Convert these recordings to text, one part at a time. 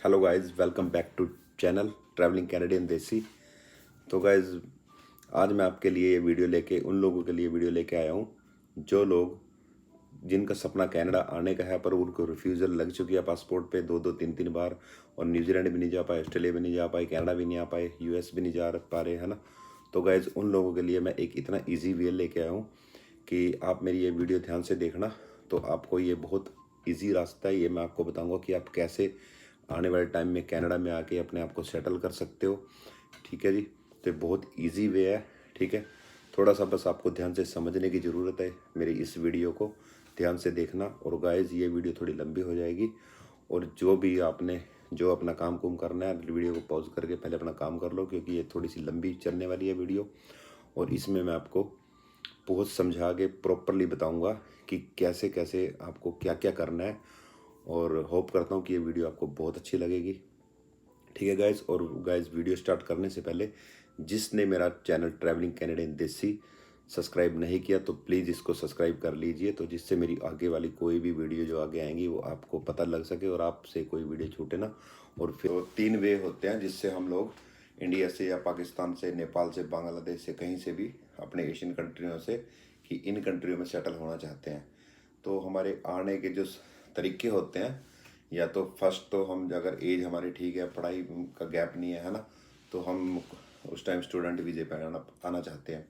Hello guys, welcome back to channel travelling Canadian desi. तो guys, आज मैं आपके लिए ये वीडियो लेके उन लोगों के लिए वीडियो लेके आया हूँ जो लोग जिनका सपना कनाडा आने का है पर उनको रिफ्यूज़ल लग चुकी है पासपोर्ट पे दो दो तीन तीन बार, और न्यूजीलैंड भी नहीं जा पाए, ऑस्ट्रेलिया भी नहीं जा पाए, कनाडा भी नहीं आ पाए, यूएस भी नहीं जा पा रहे, है ना। तो गाइस, उन लोगों के लिए मैं एक इतना ईजी वे लेके आया हूँ कि आप मेरी ये वीडियो ध्यान से देखना। तो आपको ये बहुत ईजी रास्ता है, ये मैं आपको बताऊँगा कि आप कैसे आने वाले टाइम में कनाडा में आके अपने आप को सेटल कर सकते हो। ठीक है जी, तो बहुत इजी वे है। ठीक है, थोड़ा सा बस आपको ध्यान से समझने की ज़रूरत है। मेरी इस वीडियो को ध्यान से देखना। और गाइस, ये वीडियो थोड़ी लंबी हो जाएगी, और जो भी आपने जो अपना काम कुम करना है, वीडियो को पॉज करके पहले अपना काम कर लो, क्योंकि ये थोड़ी सी लंबी चलने वाली है वीडियो। और इसमें मैं आपको बहुत समझा के प्रॉपरली बताऊंगा कि कैसे कैसे आपको क्या क्या करना है, और होप करता हूँ कि ये वीडियो आपको बहुत अच्छी लगेगी। ठीक है गाइज, और गाइज वीडियो स्टार्ट करने से पहले जिसने मेरा चैनल ट्रैवलिंग कैनेडियन देसी सब्सक्राइब नहीं किया तो प्लीज़ इसको सब्सक्राइब कर लीजिए, तो जिससे मेरी आगे वाली कोई भी वीडियो जो आगे आएंगी वो आपको पता लग सके और आपसे कोई वीडियो छूटे ना। और फिर तो 3 वे होते हैं जिससे हम लोग इंडिया से या पाकिस्तान से, नेपाल से, बांग्लादेश से, कहीं से भी अपने एशियन कंट्रियों से कि इन कंट्रियों में सेटल होना चाहते हैं। तो हमारे आने के जो तरीके होते हैं, या तो फर्स्ट तो हम अगर एज हमारी ठीक है, पढ़ाई का गैप नहीं है ना, तो हम उस टाइम स्टूडेंट वीज़े पर आना चाहते हैं।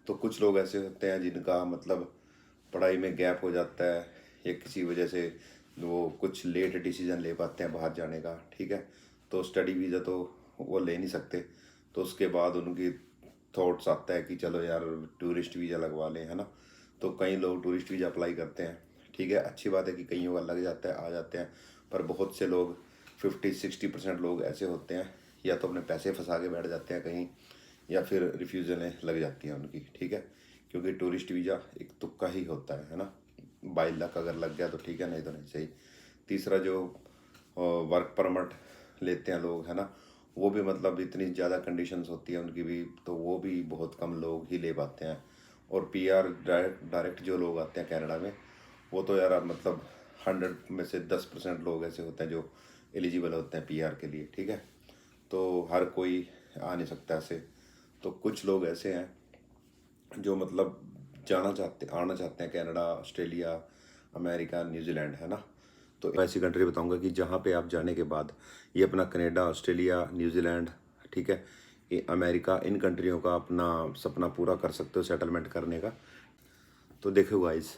तो कुछ लोग ऐसे होते हैं जिनका मतलब पढ़ाई में गैप हो जाता है, या किसी वजह से वो कुछ लेट डिसीजन ले पाते हैं बाहर जाने का। ठीक है, तो स्टडी वीज़ा तो वो ले नहीं सकते, तो उसके बाद उनकी थॉट्स आता है कि चलो यार टूरिस्ट वीज़ा लगवा लें, है ना। तो कई लोग टूरिस्ट वीज़ा अप्लाई करते हैं। ठीक है, अच्छी बात है कि कईयों का लग जाता है, आ जाते हैं, पर बहुत से लोग 50-60% लोग ऐसे होते हैं, या तो अपने पैसे फंसा के बैठ जाते हैं कहीं, या फिर रिफ्यूज़लें लग जाती हैं उनकी। ठीक है, क्योंकि टूरिस्ट वीज़ा एक तुक्का ही होता है ना। 22 लाख अगर लग गया तो ठीक है, नहीं तो नहीं सही। तीसरा जो वर्क परमिट लेते हैं लोग, है ना, वो भी मतलब इतनी ज़्यादा कंडीशंस होती है उनकी भी, तो वो भी बहुत कम लोग ही ले पाते हैं। और पीआर डायरेक्ट जो लोग आते हैं कनाडा में, वो तो यार मतलब 100 में से 10% लोग ऐसे होते हैं जो एलिजिबल होते हैं पीआर के लिए। ठीक है, तो हर कोई आ नहीं सकता ऐसे। तो कुछ लोग ऐसे हैं जो मतलब आना चाहते हैं कनाडा, ऑस्ट्रेलिया, अमेरिका, न्यूजीलैंड, है ना। तो ऐसी कंट्री बताऊंगा कि जहाँ पे आप जाने के बाद ये अपना कनाडा, ऑस्ट्रेलिया, न्यूजीलैंड, ठीक है, ये अमेरिका, इन कंट्रियों का अपना सपना पूरा कर सकते हो सेटलमेंट करने का। तो देखो गाइस,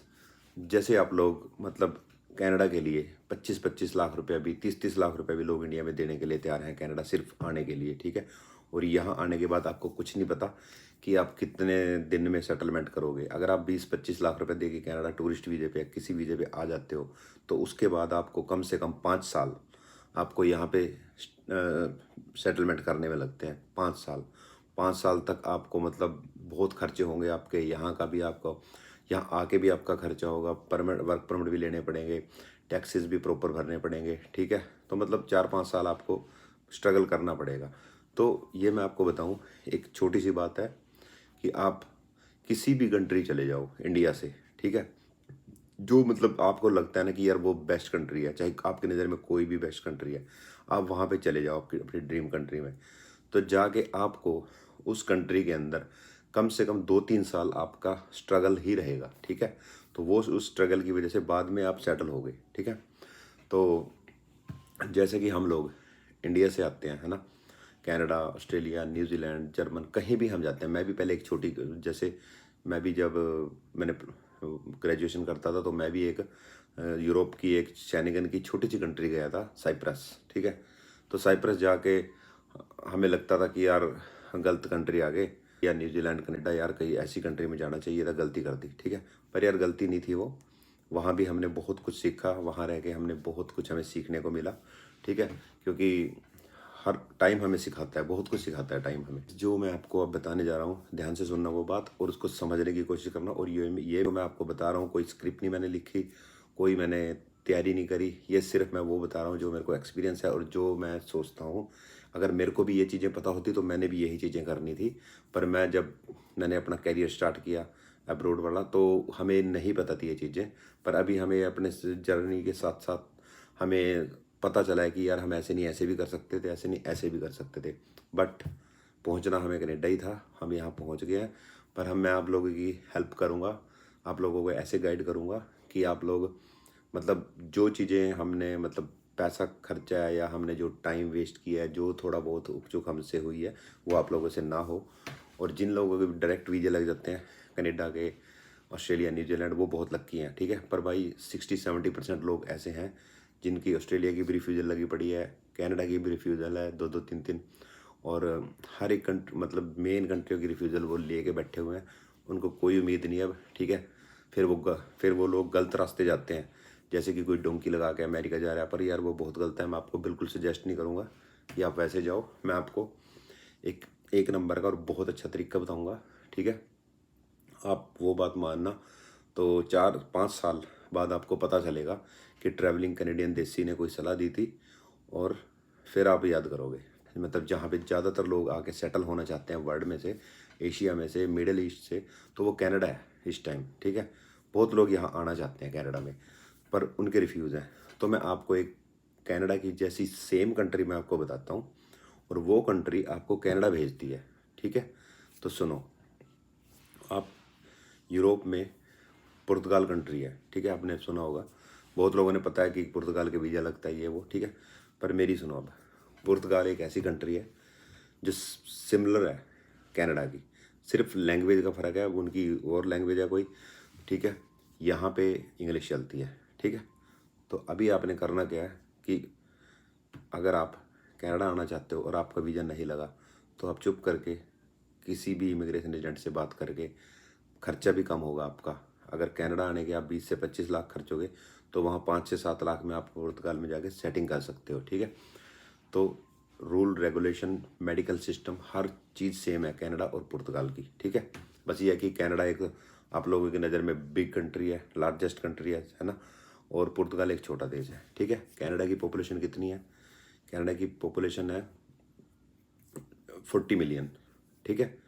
जैसे आप लोग मतलब कनाडा के लिए 25-25 लाख रुपया भी, 30-30 लाख रुपया भी लोग इंडिया में देने के लिए तैयार हैं कनाडा सिर्फ आने के लिए। ठीक है, और यहाँ आने के बाद आपको कुछ नहीं पता कि आप कितने दिन में सेटलमेंट करोगे। अगर आप 20-25 लाख रुपए दे के कनाडा टूरिस्ट वीज़े पे या किसी वीज़े पे आ जाते हो, तो उसके बाद आपको कम से कम 5 साल आपको यहाँ पे सेटलमेंट करने में लगते हैं। 5 साल, 5 साल तक आपको मतलब बहुत खर्चे होंगे आपके, यहाँ का भी आपको, यहाँ आके भी आपका खर्चा होगा, परमिट, वर्क परमिट भी लेने पड़ेंगे, टैक्सेस भी प्रॉपर भरने पड़ेंगे। ठीक है, तो मतलब 4-5 साल आपको स्ट्रगल करना पड़ेगा। तो ये मैं आपको बताऊं, एक छोटी सी बात है कि आप किसी भी कंट्री चले जाओ इंडिया से, ठीक है, जो मतलब आपको लगता है ना कि यार वो बेस्ट कंट्री है, चाहे आपकी नज़र में कोई भी बेस्ट कंट्री है, आप वहाँ पे चले जाओ आपकी अपनी ड्रीम कंट्री में। तो जाके आपको उस कंट्री के अंदर कम से कम 2-3 साल आपका स्ट्रगल ही रहेगा। ठीक है, तो वो उस स्ट्रगल की वजह से बाद में आप सेटल हो गए। ठीक है, तो जैसे कि हम लोग इंडिया से आते हैं, है ना, कनाडा, ऑस्ट्रेलिया, न्यूजीलैंड, जर्मन, कहीं भी हम जाते हैं। मैं भी पहले एक छोटी, जैसे मैं भी जब मैंने ग्रेजुएशन करता था तो मैं भी एक यूरोप की एक शैनिगन की छोटी सी कंट्री गया था, साइप्रस। ठीक है, तो साइप्रस जाके हमें लगता था कि यार गलत कंट्री आ गए, या न्यूजीलैंड, कनाडा, यार कहीं ऐसी कंट्री में जाना चाहिए था, गलती कर दी। ठीक है, पर यार गलती नहीं थी वो, वहाँ भी हमने बहुत कुछ सीखा, वहाँ रह के हमने बहुत कुछ हमें सीखने को मिला। ठीक है, क्योंकि हर टाइम हमें सिखाता है, बहुत कुछ सिखाता है टाइम हमें। जो मैं आपको अब बताने जा रहा हूँ, ध्यान से सुनना वो बात और उसको समझने की कोशिश करना। और ये मैं आपको बता रहा हूँ, कोई स्क्रिप्ट नहीं मैंने लिखी, कोई मैंने तैयारी नहीं करी, ये सिर्फ मैं वो बता रहा हूँ जो मेरे को एक्सपीरियंस है और जो मैं सोचता हूँ। अगर मेरे को भी ये चीज़ें पता होती तो मैंने भी यही चीज़ें करनी थी, पर मैंने अपना कैरियर स्टार्ट किया अब्रोड वाला, तो हमें नहीं पता थी ये चीज़ें। पर अभी हमें अपने जर्नी के साथ साथ हमें पता चला है कि यार हम ऐसे नहीं ऐसे भी कर सकते थे, ऐसे नहीं ऐसे भी कर सकते थे। बट पहुंचना हमें कनाडा ही था, हम यहाँ पहुंच गए हैं। पर मैं आप लोगों की हेल्प करूँगा, आप लोगों को ऐसे गाइड करूँगा कि आप लोग मतलब जो चीज़ें हमने मतलब पैसा खर्चा है या हमने जो टाइम वेस्ट किया है, जो थोड़ा बहुत उपचुक हमसे हुई है, वो आप लोगों से ना हो। और जिन लोगों के डायरेक्ट वीज़े लग जाते हैं कनाडा के, ऑस्ट्रेलिया, न्यूजीलैंड, वो बहुत लक्की हैं, ठीक है। पर भाई 60-70% लोग ऐसे हैं जिनकी ऑस्ट्रेलिया की भी रिफ्यूज़ल लगी पड़ी है, कनाडा की भी रिफ्यूज़ल है 2-2 3-3, और हर एक कंट्री मतलब मेन कंट्रियों की रिफ्यूज़ल वो लेके बैठे हुए हैं। उनको कोई उम्मीद नहीं है अब, ठीक है। फिर वो लोग गलत रास्ते जाते हैं, जैसे कि कोई डोंकी लगा के अमेरिका जा रहा है। पर यार वो बहुत गलत है, मैं आपको बिल्कुल सजेस्ट नहीं करूँगा कि आप वैसे जाओ। मैं आपको एक एक नंबर का और बहुत अच्छा तरीका बताऊँगा, ठीक है। आप वो बात मानना, तो 4-5 साल बाद आपको पता चलेगा कि ट्रैवलिंग कैनेडियन देसी ने कोई सलाह दी थी, और फिर आप याद करोगे। मतलब जहाँ पे ज़्यादातर लोग आके सेटल होना चाहते हैं वर्ल्ड में से, एशिया में से, मिडिल ईस्ट से, तो वो कनाडा है इस टाइम, ठीक है। बहुत लोग यहाँ आना चाहते हैं कनाडा में, पर उनके रिफ्यूज़ हैं। तो मैं आपको एक कनाडा की जैसी सेम कंट्री मैं आपको बताता हूँ, और वो कंट्री आपको कनाडा भेजती है, ठीक है। तो सुनो, आप यूरोप में पुर्तगाल कंट्री है, ठीक है, आपने सुना होगा, बहुत लोगों ने पता है कि पुर्तगाल के वीज़ा लगता है ये वो, ठीक है। पर मेरी सुनो, अब पुर्तगाल एक ऐसी कंट्री है जो सिमिलर है कनाडा की, सिर्फ लैंग्वेज का फ़र्क है, उनकी और लैंग्वेज है कोई, ठीक है। यहाँ पे इंग्लिश चलती है, ठीक है। तो अभी आपने करना क्या है कि अगर आप कनाडा आना चाहते हो और आपका वीज़ा नहीं लगा, तो आप चुप करके किसी भी इमिग्रेशन एजेंट से बात करके, खर्चा भी कम होगा आपका। अगर कनाडा आने के आप 20 से 25 लाख खर्चोगे, तो वहाँ 5 से 7 लाख में आप पुर्तगाल में जाके सेटिंग कर सकते हो, ठीक है। तो रूल रेगुलेशन, मेडिकल सिस्टम, हर चीज़ सेम है कनाडा और पुर्तगाल की, ठीक है। बस ये है कि कनाडा एक आप लोगों की नज़र में बिग कंट्री है, लार्जेस्ट कंट्री है ना, और पुर्तगाल एक छोटा देश है, ठीक है। कनाडा की पॉपुलेशन कितनी है? कनाडा की पॉपुलेशन है 40 मिलियन, ठीक है।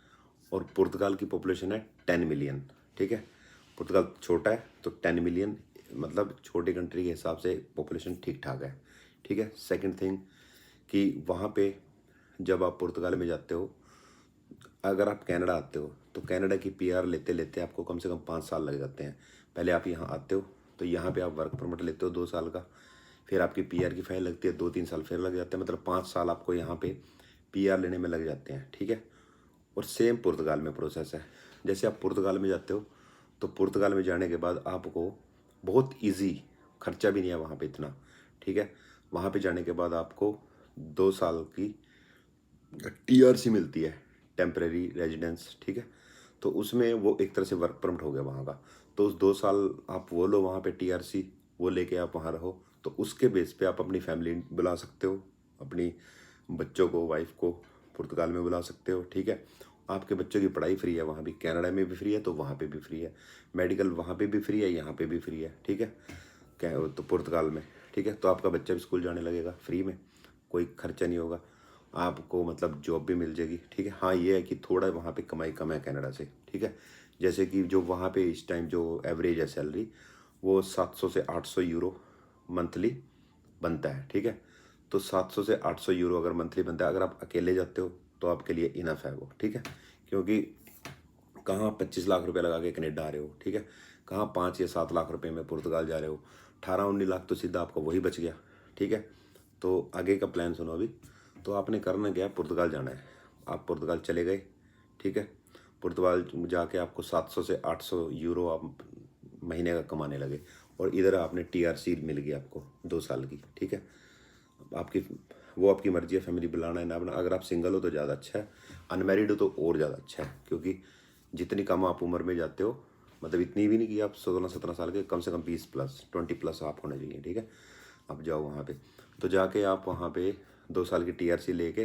और पुर्तगाल की पॉपुलेशन है 10 मिलियन, ठीक है। पुर्तगाल छोटा है तो 10 मिलियन, मतलब छोटी कंट्री के हिसाब से पॉपुलेशन ठीक ठाक है, ठीक है। सेकंड थिंग कि वहाँ पे जब आप पुर्तगाल में जाते हो, अगर आप कनाडा आते हो तो कनाडा की पीआर लेते लेते आपको कम से कम 5 साल लग जाते हैं। पहले आप यहाँ आते हो तो यहाँ पे आप वर्क परमिट लेते हो 2 साल का, फिर आपकी पीआर की फाइल लगती है, 2-3 साल फिर लग जाते हैं, मतलब 5 साल आपको यहाँ पे पीआर लेने में लग जाते हैं, ठीक है। और सेम पुर्तगाल में प्रोसेस है। जैसे आप पुर्तगाल में जाते हो तो पुर्तगाल में जाने के बाद आपको बहुत इजी, खर्चा भी नहीं है वहाँ पे इतना, ठीक है। वहाँ पे जाने के बाद आपको 2 साल की टीआरसी मिलती है, टेम्परेरी रेजिडेंस, ठीक है। तो उसमें वो एक तरह से वर्क परमिट हो गया वहाँ का। तो उस 2 साल आप वो लो वहाँ पे टीआरसी, वो लेके आप वहाँ रहो, तो उसके बेस पे आप अपनी फैमिली बुला सकते हो, अपनी बच्चों को, वाइफ को पुर्तगाल में बुला सकते हो, ठीक है। आपके बच्चों की पढ़ाई फ्री है वहाँ भी, कनाडा में भी फ्री है तो वहाँ पे भी फ्री है। मेडिकल वहाँ पे भी फ्री है, यहाँ पे भी फ्री है, ठीक है। क्या तो पुर्तगाल में, ठीक है। तो आपका बच्चा भी स्कूल जाने लगेगा फ्री में, कोई खर्चा नहीं होगा आपको, मतलब जॉब भी मिल जाएगी, ठीक है। हाँ ये है कि थोड़ा वहाँ पे कमाई कम है कनाडा से, ठीक है। जैसे कि जो वहाँ पे इस टाइम जो एवरेज है सैलरी, वो 700 से 800 यूरो मंथली बनता है, ठीक है। तो 700 से 800 यूरो अगर मंथली बनता है, अगर आप अकेले जाते हो तो आपके लिए इनफ है वो, ठीक है। क्योंकि कहाँ 25 लाख रुपए लगा के कनेडा आ रहे हो, ठीक है, कहाँ 5 या 7 लाख रुपए में पुर्तगाल जा रहे हो, 18-19 लाख तो सीधा आपका वही बच गया, ठीक है। तो आगे का प्लान सुनो अभी। तो आपने करना क्या है, पुर्तगाल जाना है। आप पुर्तगाल चले गए, ठीक है। पुर्तगाल जाके आपको 700 से 800 यूरो आप महीने का कमाने लगे, और इधर आपने टीआरसी मिल गई आपको 2 साल की, ठीक है। आपकी वो आपकी मर्जी है, फैमिली बुलाना है ना बुलाना। अगर आप सिंगल हो तो ज़्यादा अच्छा है, अनमैरिड हो तो और ज़्यादा अच्छा है, क्योंकि जितनी कम आप उम्र में जाते हो, मतलब इतनी भी नहीं कि आप 16-17 साल के, कम से कम 20+, 20+ आप होने चाहिए, ठीक है। आप जाओ वहाँ पे, तो जाके आप वहाँ पे 2 साल की टीआरसी लेके,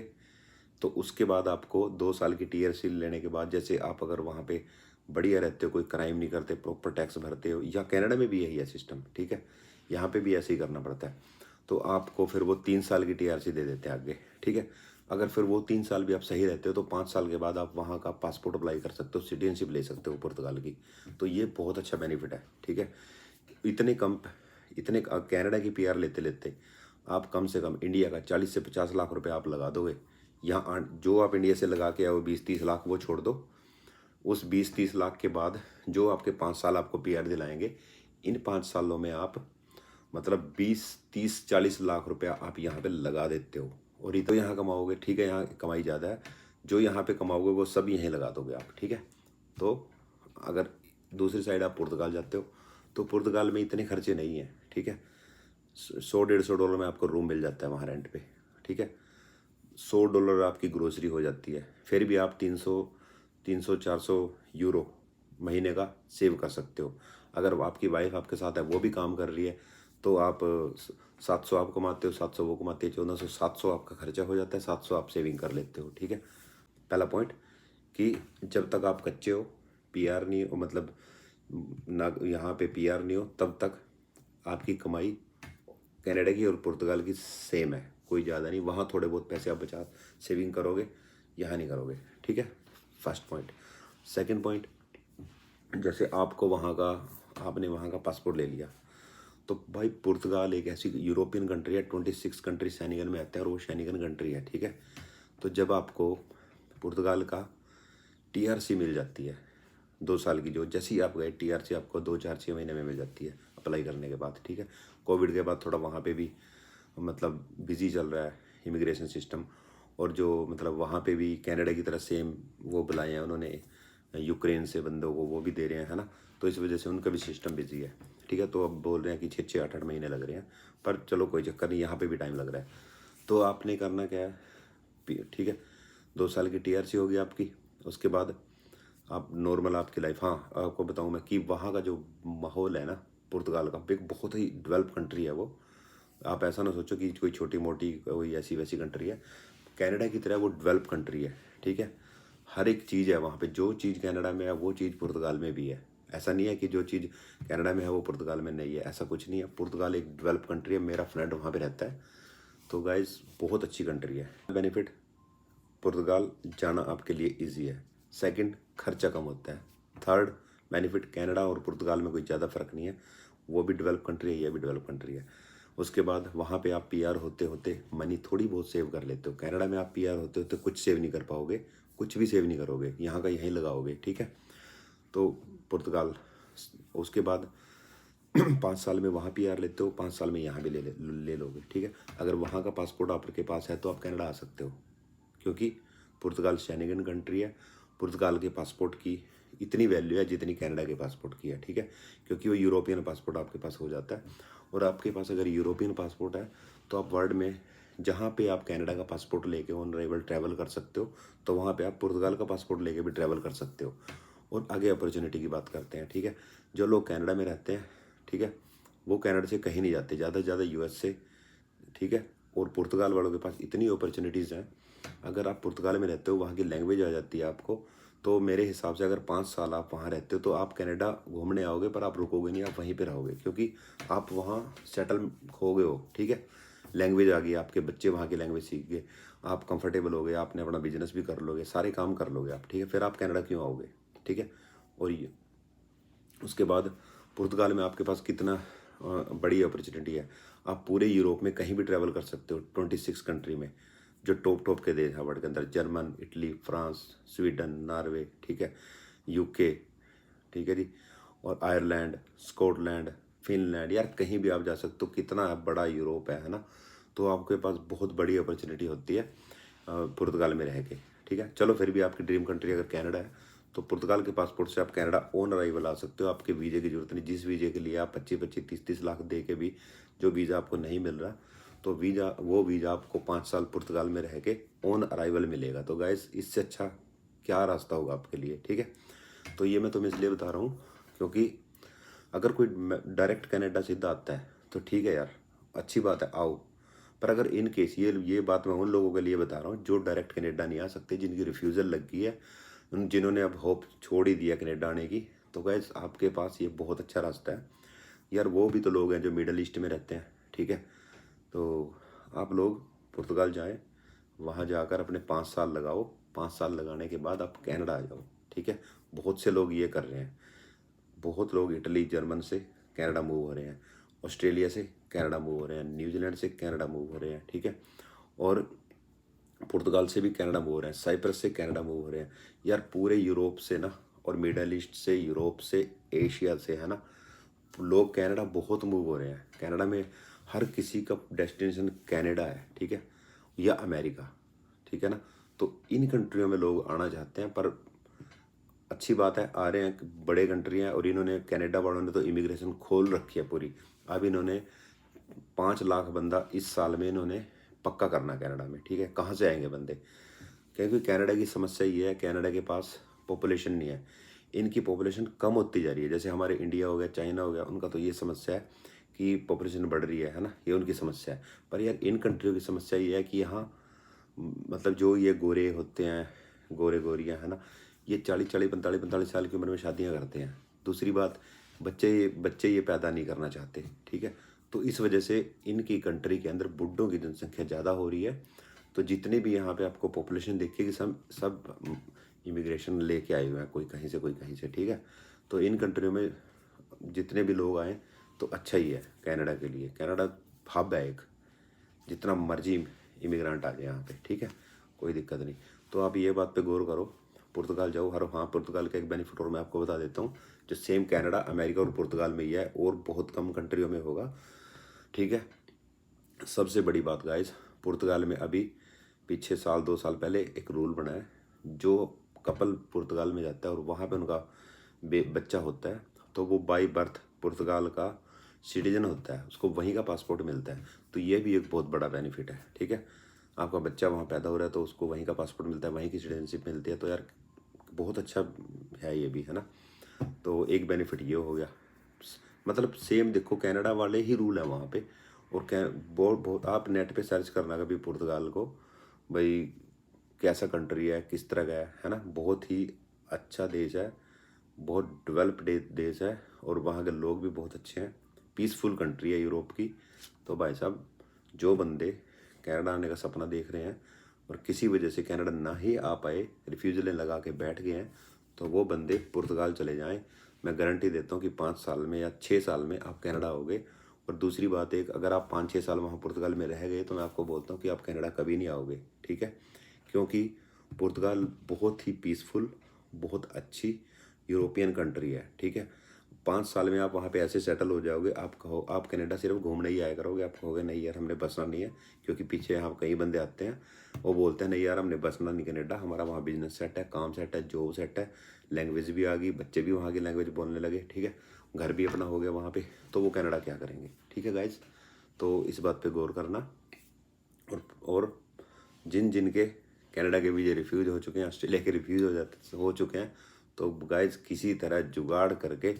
तो उसके बाद आपको 2 साल की टीआरसी लेने के बाद, जैसे आप अगर वहाँ पे बढ़िया रहते हो, कोई क्राइम नहीं करते, प्रॉपर टैक्स भरते हो, या कनाडा में भी यही है सिस्टम, ठीक है, यहाँ पे भी ऐसे ही करना पड़ता है, तो आपको फिर वो 3 साल की टीआरसी दे देते हैं आगे, ठीक है। अगर फिर वो 3 साल भी आप सही रहते हो तो 5 साल के बाद आप वहाँ का पासपोर्ट अप्लाई कर सकते हो, सिटीजनशिप ले सकते हो पुर्तगाल की। तो ये बहुत अच्छा बेनिफिट है, ठीक है। इतने कनाडा की पीआर लेते लेते आप कम से कम इंडिया का 40 से 50 लाख रुपए आप लगा दोगे। यहाँ जो आप इंडिया से लगा के आओ 20-30 लाख वो छोड़ दो। उस 20-30 लाख के बाद जो आपके 5 साल आपको पीआर दिलाएंगे, इन 5 सालों में आप मतलब 20-30-40 लाख रुपया आप यहाँ पे लगा देते हो। और ये तो यहाँ कमाओगे, ठीक है, यहाँ कमाई ज़्यादा है, जो यहाँ पे कमाओगे वो सब यहीं लगा दोगे आप, ठीक है। तो अगर दूसरी साइड आप पुर्तगाल जाते हो तो पुर्तगाल में इतने खर्चे नहीं हैं, ठीक है। $100-150 में आपको रूम मिल जाता है वहाँ रेंट पे, ठीक है। $100 आपकी ग्रोसरी हो जाती है, फिर भी आप 300-400 यूरो महीने का सेव कर सकते हो। अगर आपकी वाइफ आपके साथ है, वो भी काम कर रही है, तो आप 700 आप कमाते हो, 700 वो कमाते हैं, 1400, 700 आपका खर्चा हो जाता है, 700 आप सेविंग कर लेते हो, ठीक है। पहला पॉइंट कि जब तक आप कच्चे हो, पीआर नहीं हो, मतलब ना यहाँ पे पीआर नहीं हो, तब तक आपकी कमाई कनाडा की और पुर्तगाल की सेम है, कोई ज़्यादा नहीं। वहाँ थोड़े बहुत पैसे आप बचा सेविंग करोगे, यहाँ नहीं करोगे, ठीक है। First point. सेकंड पॉइंट, जैसे आपको वहाँ का आपने वहाँ का पासपोर्ट ले लिया, तो भाई पुर्तगाल एक ऐसी यूरोपियन कंट्री है, 26 कंट्री शेंगन में आते हैं और वो शेंगन कंट्री है, ठीक है। तो जब आपको पुर्तगाल का टीआरसी मिल जाती है 2 साल की, जो जैसे ही आप गए टीआरसी आपको 2-4-6 महीने में मिल जाती है अप्लाई करने के बाद, ठीक है। कोविड के बाद थोड़ा वहाँ पे भी मतलब बिजी चल रहा है इमिग्रेशन सिस्टम, और जो मतलब वहाँ पे भी कनाडा की तरह सेम वो बुलाए हैं उन्होंने यूक्रेन से बंदों को, वो भी दे रहे हैं, है ना। तो इस वजह से उनका भी सिस्टम बिजी है, ठीक है। तो अब बोल रहे हैं कि 6-6 8-8 महीने लग रहे हैं, पर चलो कोई चक्कर नहीं, यहाँ पे भी टाइम लग रहा है। तो आपने करना क्या है, ठीक है, 2 साल की टीआरसी होगी आपकी, उसके बाद आप नॉर्मल आपकी लाइफ। हाँ, आपको बताऊँ मैं कि वहाँ का जो माहौल है ना पुर्तगाल का, एक बहुत ही डेवलप कंट्री है वो। आप ऐसा ना सोचो कि कोई छोटी मोटी कोई ऐसी वैसी कंट्री है, कनाडा की तरह वो डेवलप कंट्री है, ठीक है। हर एक चीज़ है वहाँ पे, जो चीज़ कनाडा में है वो चीज़ पुर्तगाल में भी है। ऐसा नहीं है कि जो चीज़ कनाडा में है वो पुर्तगाल में नहीं है, ऐसा कुछ नहीं है। पुर्तगाल एक डेवलप कंट्री है, मेरा फ्रेंड वहाँ पे रहता है, तो गाइज बहुत अच्छी कंट्री है। बेनिफिट, पुर्तगाल जाना आपके लिए इजी है। सेकंड, खर्चा कम होता है। थर्ड बेनिफिट, कनाडा और पुर्तगाल में कोई ज़्यादा फ़र्क नहीं है, वो भी डेवलप कंट्री है, ये भी डेवलप कंट्री है। उसके बाद वहाँ पे आप पीआर होते होते मनी थोड़ी बहुत सेव कर लेते हो। कनाडा में आप पीआर होते होते कुछ सेव नहीं कर पाओगे, कुछ भी सेव नहीं करोगे, यहाँ का यहीं लगाओगे, ठीक है। तो पुर्तगाल, उसके बाद 5 साल में वहाँ पीआर लेते हो, 5 साल में यहाँ भी ले लोगे, ठीक है। अगर वहाँ का पासपोर्ट आपके पास है तो आप कनाडा आ सकते हो, क्योंकि पुर्तगाल शेंगन कंट्री है। पुर्तगाल के पासपोर्ट की इतनी वैल्यू है जितनी कनाडा के पासपोर्ट की है, ठीक है, क्योंकि वो यूरोपियन पासपोर्ट आपके पास हो जाता है। और आपके पास अगर यूरोपियन पासपोर्ट है तो आप वर्ल्ड में जहाँ पे आप कनाडा का पासपोर्ट लेके ऑन अराइवल ट्रैवल कर सकते हो, तो वहाँ पे आप पुर्तगाल का पासपोर्ट लेके भी ट्रैवल कर सकते हो। और आगे अपॉर्चुनिटी की बात करते हैं, ठीक है। जो लोग कनाडा में रहते हैं, ठीक है, वो कनाडा से कहीं नहीं जाते, ज़्यादा से ज़्यादा यूएस से, ठीक है। और पुर्तगाल वालों के पास इतनी अपॉर्चुनिटीज़ हैं, अगर आप पुर्तगाल में रहते हो, वहाँ की लैंग्वेज आ जाती है आपको, तो मेरे हिसाब से अगर 5 साल आप वहाँ रहते हो तो आप कनाडा घूमने आओगे, पर आप रुकोगे नहीं, आप वहीं पे रहोगे, क्योंकि आप वहाँ सेटल हो गए हो, ठीक है। लैंग्वेज आ गई, आपके बच्चे वहाँ की लैंग्वेज सीख गए, आप कंफर्टेबल हो गए, आपने अपना बिजनेस भी कर लोगे, सारे काम कर लोगे आप, ठीक है। फिर आप कनाडा क्यों आओगे, ठीक है। और ये उसके बाद पुर्तगाल में आपके पास कितना बड़ी अपॉर्चुनिटी है, आप पूरे यूरोप में कहीं भी ट्रैवल कर सकते हो, 26 कंट्री में, जो टॉप के देश है वर्ल्ड के अंदर, German, Italy, France, Sweden, Norway, ठीक है, यूके, ठीक है जी, और आयरलैंड, स्कॉटलैंड, फिनलैंड, यार कहीं भी आप जा सकते हो, कितना बड़ा यूरोप है ना। तो आपके पास बहुत बड़ी अपॉर्चुनिटी होती है पुर्तगाल में रह के, ठीक है। चलो फिर भी आपकी ड्रीम कंट्री अगर कनाडा है तो पुर्तगाल के पासपोर्ट से आप कनाडा ऑन अराइवल आ सकते हो, आपके वीज़े की जरूरत नहीं। जिस वीज़े के लिए आप 25-25, 30-30 लाख दे के भी जो वीज़ा आपको नहीं मिल रहा, तो वो वीज़ा आपको 5 साल पुर्तगाल में रह के ऑन अराइवल मिलेगा। तो गाइस, इससे अच्छा क्या रास्ता होगा आपके लिए, ठीक है। तो ये मैं तुम्हें इसलिए बता रहा हूँ क्योंकि अगर कोई डायरेक्ट कनाडा सीधा आता है तो ठीक है यार, अच्छी बात है, आओ। पर अगर इन केस ये बात मैं उन लोगों के लिए बता रहा हूँ जो डायरेक्ट कनाडा नहीं आ सकते, जिनकी रिफ्यूज़ल लग गई है, जिन्होंने अब होप छोड़ ही दिया कनाडा आने की, तो गाइस आपके पास ये बहुत अच्छा रास्ता है यार। वो भी तो लोग हैं जो मिडल ईस्ट में रहते हैं, ठीक है। तो आप लोग पुर्तगाल जाएं, वहाँ जाकर अपने 5 साल लगाओ, 5 साल लगाने के बाद आप कनाडा आ जाओ, ठीक है। बहुत से लोग ये कर रहे हैं, बहुत लोग इटली, जर्मन से कनाडा मूव हो रहे हैं। ऑस्ट्रेलिया से कनाडा मूव हो रहे हैं, न्यूजीलैंड से कनाडा मूव हो रहे हैं, ठीक है। और पुर्तगाल से भी कनाडा मूव हो रहे हैं, साइप्रस से कनाडा मूव हो रहे हैं। यार पूरे यूरोप से ना, और मिडल ईस्ट से, यूरोप से, एशिया से, है ना, लोग कनाडा बहुत मूव हो रहे हैं। कनाडा में हर किसी का डेस्टिनेशन कनाडा है, ठीक है, या अमेरिका, ठीक है ना। तो इन कंट्रियों में लोग आना चाहते हैं, पर अच्छी बात है आ रहे हैं, बड़े कंट्री हैं। और इन्होंने कनाडा वालों ने तो इमिग्रेशन खोल रखी है पूरी। अब इन्होंने 5 लाख बंदा इस साल में इन्होंने पक्का करना कनाडा में, ठीक है। कहाँ से आएंगे बंदे? क्योंकि कनाडा की समस्या ये है, कनाडा के पास पॉपुलेशन नहीं है, इनकी पॉपुलेशन कम होती जा रही है। जैसे हमारे इंडिया हो गया, चाइना हो गया, उनका तो ये समस्या है कि पॉपुलेशन बढ़ रही है ना, ये उनकी समस्या है। पर यार इन कंट्रियों की समस्या ये है कि यहाँ मतलब जो ये गोरे होते हैं, गोरे गोरियाँ, है ना, ये 40-40, 45-45 साल की उम्र में शादियाँ करते हैं। दूसरी बात, बच्चे ये पैदा नहीं करना चाहते, ठीक है। तो इस वजह से इनकी कंट्री के अंदर बुड्ढों की जनसंख्या ज़्यादा हो रही है। तो जितने भी यहाँ पे आपको पॉपुलेशन देखिए कि सब इमिग्रेशन लेके आए हुए हैं, कोई कहीं से कोई कहीं से, ठीक है। तो इन कंट्रियों में जितने भी लोग आए तो अच्छा ही है कनाडा के लिए। कनाडा हब है एक, जितना मर्जी इमिग्रेंट आ जाए यहाँ पे, ठीक है, कोई दिक्कत नहीं। तो आप ये बात पे गौर करो, पुर्तगाल जाओ। हर हाँ, पुर्तगाल का एक बेनिफिट और मैं आपको बता देता हूँ, जो सेम कनाडा, अमेरिका और पुर्तगाल में ही है, और बहुत कम कंट्रियों में होगा, ठीक है। सबसे बड़ी बात गाइस, पुर्तगाल में अभी पीछे साल 2 साल पहले एक रूल बना है, जो कपल पुर्तगाल में जाता है और वहाँ पे उनका बच्चा होता है, तो वो बाई बर्थ पुर्तगाल का सिटीजन होता है, उसको वहीं का पासपोर्ट मिलता है। तो ये भी एक बहुत बड़ा बेनिफिट है, ठीक है। आपका बच्चा वहाँ पैदा हो रहा है तो उसको वहीं का पासपोर्ट मिलता है, वहीं की सिटीजनशिप मिलती है। तो यार बहुत अच्छा है ये भी, है ना। तो एक बेनिफिट ये हो गया। मतलब सेम देखो, कनाडा वाले ही रूल है वहाँ पे। और बहुत बहुत आप नेट पे सर्च करना कभी पुर्तगाल को, भाई कैसा कंट्री है, किस तरह का है ना। बहुत ही अच्छा देश है, बहुत डेवलप्ड देश है, और वहाँ के लोग भी बहुत अच्छे हैं। पीसफुल कंट्री है यूरोप की। तो भाई साहब, जो बंदे कनाडा आने का सपना देख रहे हैं और किसी वजह से कनाडा ना ही आ पाए, रिफ्यूजलें लगा के बैठ गए हैं, तो वो बंदे पुर्तगाल चले जाएं। मैं गारंटी देता हूँ कि 5 साल में या 6 साल में आप कनाडा आओगे। और दूसरी बात एक, अगर आप 5-6 साल वहाँ पुर्तगाल में रह गए तो मैं आपको बोलता हूँ कि आप कनाडा कभी नहीं आओगे, ठीक है। क्योंकि पुर्तगाल बहुत ही पीसफुल, बहुत अच्छी यूरोपियन कंट्री है, ठीक है। 5 साल में आप वहाँ पे ऐसे सेटल हो जाओगे, आप कनाडा सिर्फ घूमने ही आया करोगे। आप कहोगे नहीं यार हमने बसना नहीं है, क्योंकि पीछे यहाँ कई बंदे आते हैं, वो बोलते हैं नहीं यार हमने बसना नहीं कनाडा, हमारा वहाँ बिजनेस सेट है, काम सेट है, जॉब सेट है, लैंग्वेज भी आ गई, बच्चे भी वहाँ की लैंग्वेज बोलने लगे, ठीक है, घर भी अपना हो गया वहाँ पे, तो वो कनाडा क्या करेंगे, ठीक है गाइज। तो इस बात पे गौर करना। और जिन जिन के कनाडा के वीज़े रिफ्यूज़ हो चुके हैं, ऑस्ट्रेलिया के रिफ्यूज़ हो चुके हैं, तो गाइज किसी तरह जुगाड़ करके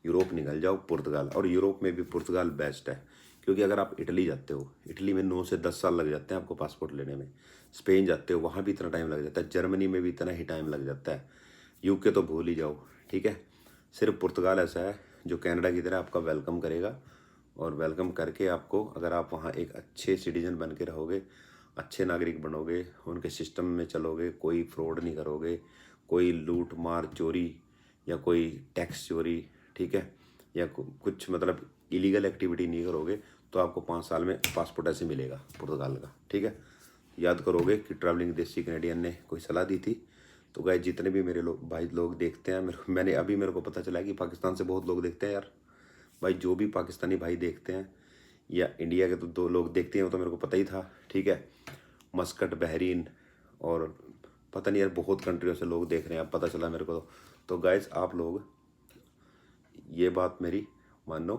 यूरोप निकल जाओ, पुर्तगाल। और यूरोप में भी पुर्तगाल बेस्ट है, क्योंकि अगर आप इटली जाते हो, इटली में 9 से 10 साल लग जाते हैं आपको पासपोर्ट लेने में। स्पेन जाते हो, वहाँ भी इतना टाइम लग जाता है। जर्मनी में भी इतना ही टाइम लग जाता है। यूके तो भूल ही जाओ, ठीक है। सिर्फ पुर्तगाल ऐसा है जो कनाडा की तरह आपका वेलकम करेगा, और वेलकम करके आपको, अगर आप वहाँ एक अच्छे सिटीजन बन के रहोगे, अच्छे नागरिक बनोगे, उनके सिस्टम में चलोगे, कोई फ्रॉड नहीं करोगे, कोई लूट मार चोरी या कोई टैक्स चोरी, ठीक है, या कुछ मतलब इलीगल एक्टिविटी नहीं करोगे, तो आपको 5 साल में पासपोर्ट ऐसे मिलेगा पुर्तगाल का, ठीक है। याद करोगे कि ट्रैवलिंग देसी कैनेडियन ने कोई सलाह दी थी। तो गाइस जितने भी मेरे लोग देखते हैं, मेरे को पता चला है कि पाकिस्तान से बहुत लोग देखते हैं यार। भाई जो भी पाकिस्तानी भाई देखते हैं, या इंडिया के तो 2 लोग देखते हैं, वो तो मेरे को पता ही था, ठीक है। मस्कट, बहरीन, और पता नहीं यार बहुत कंट्रियों से लोग देख रहे हैं, अब पता चला मेरे को। तो गाइस आप लोग ये बात मेरी मानो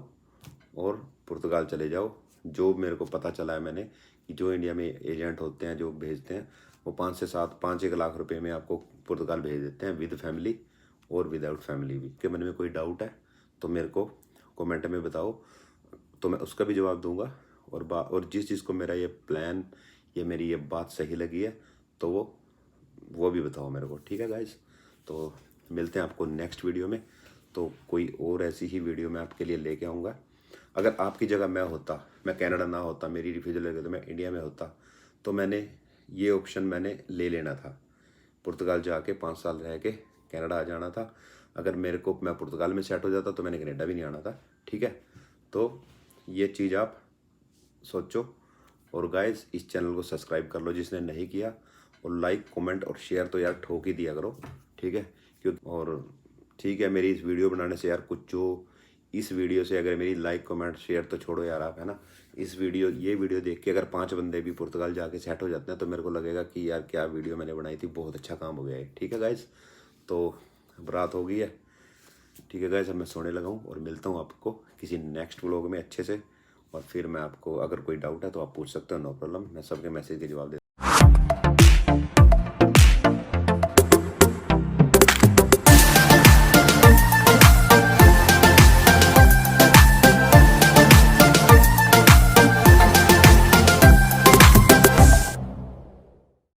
और पुर्तगाल चले जाओ। जो मेरे को पता चला है मैंने, कि जो इंडिया में एजेंट होते हैं जो भेजते हैं, वो 5 1 लाख रुपए में आपको पुर्तगाल भेज देते हैं, विद फैमिली और विदाउट फैमिली भी। के मन में कोई डाउट है तो मेरे को कमेंट में बताओ, तो मैं उसका भी जवाब दूंगा। और जिस चीज़ को मेरा ये प्लान, ये मेरी ये बात सही लगी है, तो वो भी बताओ मेरे को, ठीक है गाइस। तो मिलते हैं आपको नेक्स्ट वीडियो में। तो कोई और ऐसी ही वीडियो मैं आपके लिए लेके आऊँगा। अगर आपकी जगह मैं होता, मैं कनाडा ना होता, मेरी रिफ्यूजल लगे तो मैं इंडिया में होता, तो मैंने ये ऑप्शन मैंने ले लेना था, पुर्तगाल जाके 5 साल रह के कनाडा आ जाना था। अगर मैं पुर्तगाल में सेट हो जाता तो मैंने कनाडा भी नहीं आना था, ठीक है। तो ये चीज़ आप सोचो। और गाइस इस चैनल को सब्सक्राइब कर लो जिसने नहीं किया, और लाइक कमेंट और शेयर तो यार ठोक ही दिया करो, ठीक है। क्योंकि और ठीक है, मेरी इस वीडियो बनाने से यार कुछ जो इस वीडियो से अगर मेरी लाइक कमेंट शेयर तो छोड़ो यार आप, है ना। ये वीडियो देख के अगर 5 बंदे भी पुर्तगाल जाके सेट हो जाते हैं तो मेरे को लगेगा कि यार क्या वीडियो मैंने बनाई थी, बहुत अच्छा काम हो गया है, ठीक है गाइस। तो अब रात हो गई है, ठीक है गाइस, अब मैं सोने लगा हूँ और मिलता हूँ आपको किसी नेक्स्ट व्लॉग में अच्छे से। और फिर मैं आपको अगर कोई डाउट है तो आप पूछ सकते हो, नो प्रॉब्लम, मैं सबके मैसेज के जवाब दे